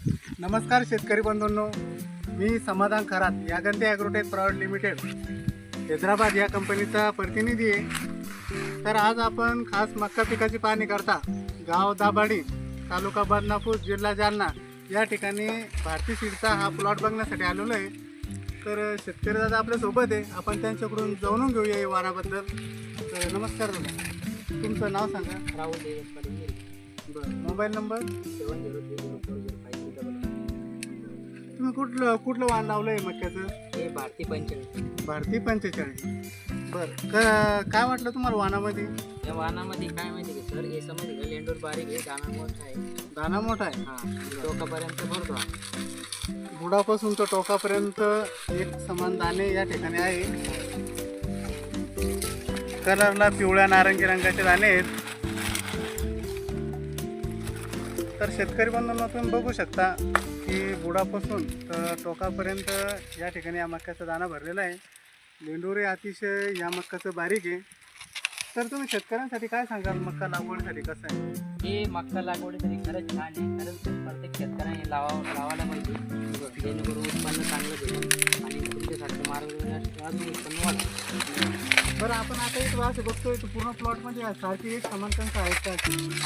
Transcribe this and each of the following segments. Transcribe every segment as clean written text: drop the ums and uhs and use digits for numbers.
नमस्कार शेतकरी बंधूंनो, मी समाधान Kharat Yaganti agrotech private limited Hyderabad या कंपनीचा प्रतिनिधी आहे। तर आज आपण खास मक्का पिकाची पाहणी करता गाव दाभाडी, तालुका बदनापूर, जिल्हा जालना या ठिकाणी भारती सीडचा हा प्लॉट बघण्यासाठी आलेलो आहे। तर शेतकरी दादा आपल्यासोबत आहे, आपण त्यांच्याकडून जाणून घेऊया या वाणाबद्दल। तर नमस्कार दादा, तुमचं नाव सांगा। राहुल देवस्पती. बरं, मोबाईल नंबर। 70340405. तुम्ही कुठलं वाण लावलं आहे मक्याचं? हे भारती पंचेचाळीस. भारती 45। बरं, काय वाटलं तुम्हाला वाणामध्ये? या वाहनामध्ये काय माहिती का सर, हे समज का लेंडूर बारीक आहे, दाना मोठा आहे. दाना मोठा आहे, हां, टोकापर्यंत भरतो. बुडापासून तर टोकापर्यंत एक समान दाणे या ठिकाणी आहे। कलरला पिवळ्या नारंगी रंगाचे दाणे आहेत। तर शेतकरी बंधूंनो, तुम्ही बघू शकता की बुडापासून तर टोकापर्यंत या ठिकाणी या मक्याचा दाणा भरलेला आहे। लेंडोरे अतिशय या मक्काचं बारीक आहे। तर तुम्ही शेतकऱ्यांसाठी काय सांगाल, मक्का लागवडीसाठी कसं आहे? हे मक्का लागवडीसाठी खरंच छान आहे. खरंच प्रत्येक शेतकऱ्याने लावायला पाहिजे, जेणेकरून उत्पन्न चांगलं भेटेल आणि तुमच्यासारखं मार्गदर्शन अजून उत्पन्न वाढेल. बरं, आपण आता एक असं बघतोय तर पूर्ण प्लॉटमध्ये सारखी एक समान संख्या आहेत का?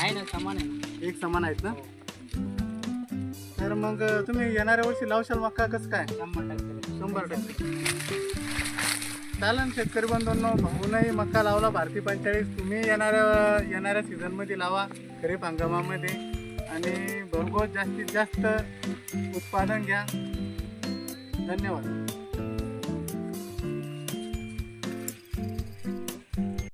आहे ना, समान आहे ना. एक समान आहेत ना? हो. तर मग तुम्ही येणाऱ्या वर्षी लावशाल मक्का कसं काय? 100%. 100%। चालेल शेतकरी बंधूंनो, भाऊनही मक्का लावला भारती 45। तुम्ही येणाऱ्या सीझनमध्ये लावा, खरीप हंगामामध्ये, आणि भरघोस जास्तीत जास्त उत्पादन घ्या। धन्यवाद।